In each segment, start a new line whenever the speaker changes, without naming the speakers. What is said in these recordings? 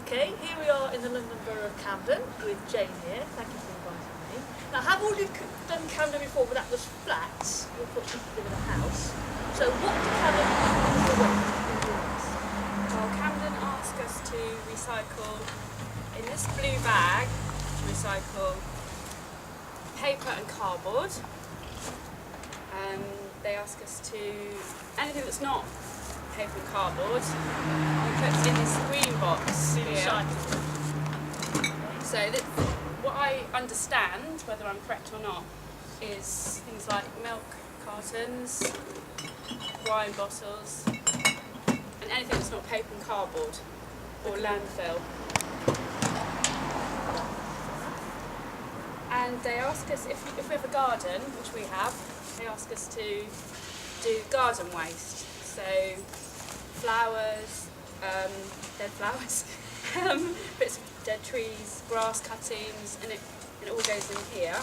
Okay, here we are in the London Borough of Camden with Jane here. Thank you for inviting me. Now, I've already done Camden before, but that was flats. You're fortunate to live in a house. So what do Camden do for waste?
Well, Camden asked us to recycle, in this blue bag, to recycle paper and cardboard. They ask us to, anything that's not paper and cardboard, we put in this green box here. So what I understand, whether I'm correct or not, is things like milk cartons, wine bottles, and anything that's not paper and cardboard or landfill. And they ask us, if we have a garden, which we have, they ask us to do garden waste. So flowers, dead flowers, bits of dead trees, grass cuttings, and it all goes in here.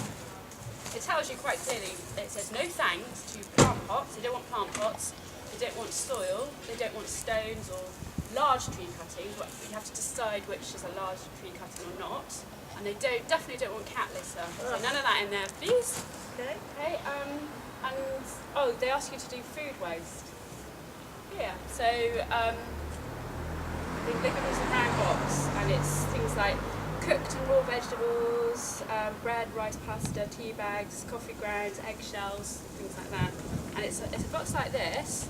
It tells you quite clearly, it says no thanks to plant pots. They don't want plant pots, they don't want soil, they don't want stones or large tree cuttings. You have to decide which is a large tree cutting or not. And they definitely don't want cat litter. So none of that in there, please.
Okay.
Okay. They ask you to do food waste. Yeah. So they give us a brown box, and it's things like cooked and raw vegetables, bread, rice, pasta, tea bags, coffee grounds, eggshells, things like that. And it's a box like this.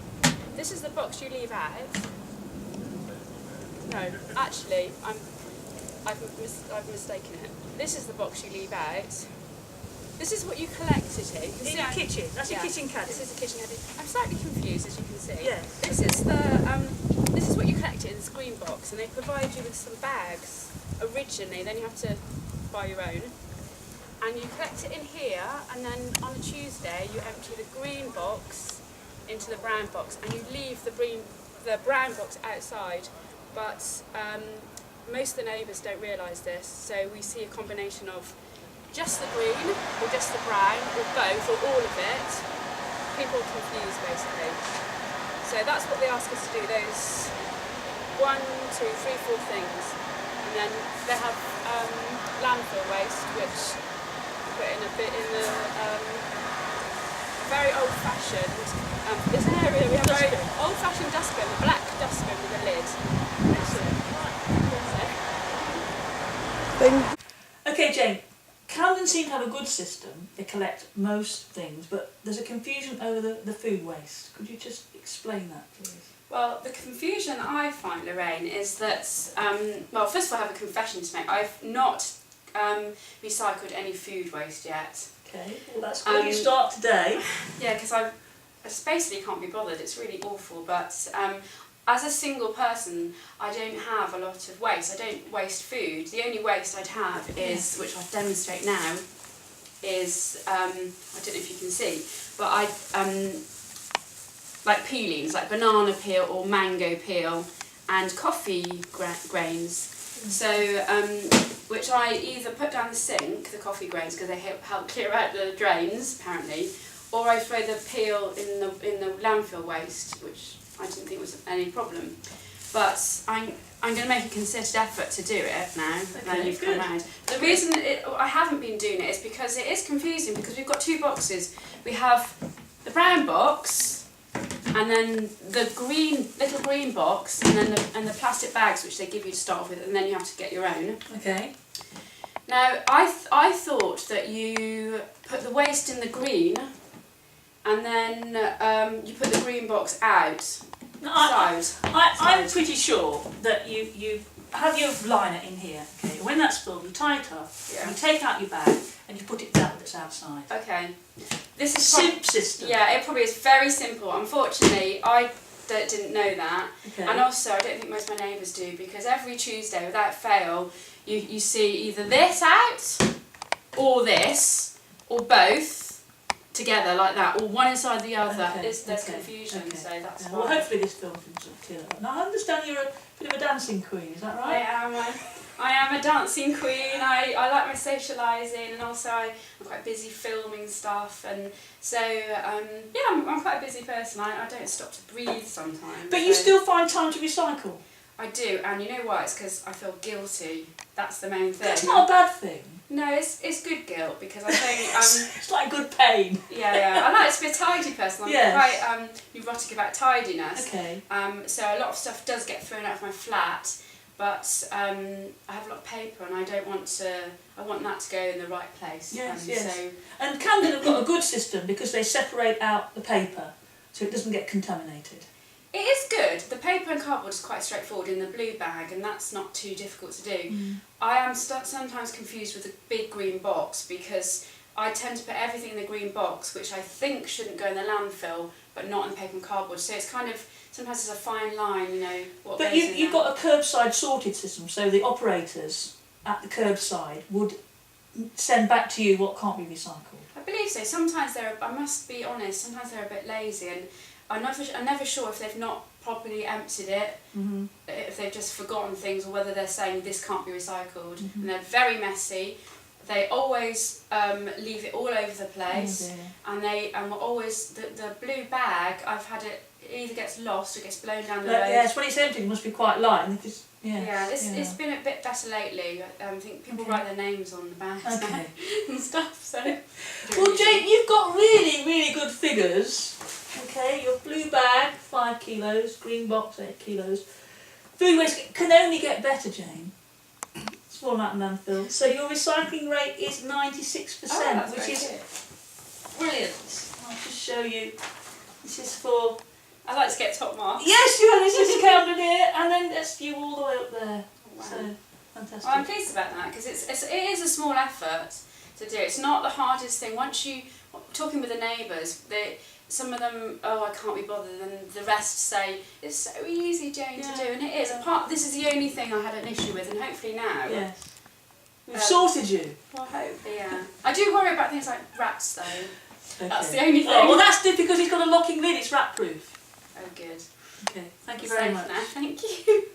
This is the box you leave out. No, actually, I've mistaken it. This is the box you leave out. This is what you collect it in.
In your kitchen. That's your kitchen caddy.
This is a kitchen caddy. I'm slightly confused, as you can see.
Yes.
This is what you collect in this green box, and they provide you with some bags originally. Then you have to buy your own, and you collect it in here. And then on a Tuesday, you empty the green box into the brown box, and you leave the brown box outside. But most of the neighbours don't realise this, so we see a combination of just the green, or just the brown, or both, or all of it. People are confused, basically. So that's what they ask us to do, those 1, 2, 3, 4 things. And then they have landfill waste, which we put in a bit in the very old-fashioned, this area we have a very old-fashioned dustbin, a black dustbin with a lid.
Okay, Jane. Camden seem to have a good system. They collect most things, but there's a confusion over the food waste. Could you just explain that, please?
Well, the confusion I find, Lorraine, is that, well, first of all, I have a confession to make. I've not recycled any food waste yet.
Okay, well, that's where you start today.
Yeah, because I just basically can't be bothered. It's really awful, but as a single person, I don't have a lot of waste. I don't waste food. The only waste I'd have is, which I'll demonstrate now, is, I don't know if you can see, but like peelings, like banana peel or mango peel, and coffee grains. So, which I either put down the sink, the coffee grains, because they help clear out the drains, apparently, or I throw the peel in the landfill waste, which I didn't think was any problem. But I'm going to make a concerted effort to do it now.
Okay,
now you've come round. The reason I haven't been doing it is because it is confusing, because we've got 2 boxes. We have the brown box, and then the little green box, and then the plastic bags which they give you to start off with, and then you have to get your own.
Okay.
Now I thought that you put the waste in the green, and then you put the green box out.
No, I'm pretty sure that you have your liner in here. Okay. When that's full, you tie it up.
Yeah.
You take out your bag and you put it down that's outside.
Okay. This is
Simple system.
Yeah, it probably is very simple. Unfortunately, I didn't know that,
Okay.
and also I don't think most of my neighbours do, because every Tuesday, without fail, you see either this out, or this, or both together like that, or one inside the other.
Okay.
There's confusion, so that's why.
Well, hopefully this film can sort of clear that up. Now, I understand you're a bit of a dancing queen, is that right?
I am a dancing queen. I like my socialising, and also I'm quite busy filming stuff, and so I'm quite a busy person. I don't stop to breathe sometimes.
But you still find time to recycle?
I do, and you know why? It's because I feel guilty. That's the main thing.
That's not a bad thing.
No, it's good guilt because I think
It's like good pain.
yeah. I like to be a tidy person. I'm
Yes.
quite neurotic about tidiness.
Okay.
So a lot of stuff does get thrown out of my flat, but I have a lot of paper and I don't want to. I want that to go in the right place.
Yes,
So
And Camden have got a good system because they separate out the paper so it doesn't get contaminated.
it is good. The paper and cardboard is quite straightforward in the blue bag, and that's not too difficult to do. I am sometimes confused with the big green box because I tend to put everything in the green box, which I think shouldn't go in the landfill, but not in paper and cardboard. So it's kind of, sometimes there's a fine line, you know, what
But
goes in
you've
there.
got a curbside sorted system, so the operators at the curbside would send back to you what can't be recycled.
I believe so. Sometimes I must be honest, sometimes they're a bit lazy, and I'm never sure if they've not properly emptied it, if they've just forgotten things, or whether they're saying this can't be recycled. And they're very messy. They always leave it all over the place, and we're always the blue bag. I've had it either gets lost or gets blown down the road.
Yes, when it's empty, it must be quite light. And it's
It's been a bit better lately. I think people write their names on the bags now and stuff. So.
Well, Jane, you've got really, really good figures. Okay, your blue bag, 5 kilos, green box, 8 kilos. Food waste can only get better, Jane. Small amount of landfill. So your recycling rate is 96%, which is brilliant. I'll just show you. This is for...
I like to get top marks.
Yes, this is Camden here, and then that's you all the way up there.
Oh, wow.
So, fantastic.
Well, I'm pleased about that because it is a small effort to do. It's not the hardest thing. Once you, talking with the neighbours, some of them, oh, I can't be bothered, and the rest say, it's so easy, Jane, to do, and it is. This is the only thing I had an issue with, and hopefully now.
Yes. We've sorted you.
Well, hopefully, yeah. I do worry about things like rats, though.
Okay.
That's the only thing.
Oh, well, that's good because he's got a locking lid, it's rat proof.
Oh, good.
Okay, thank you very much.
Now. Thank you.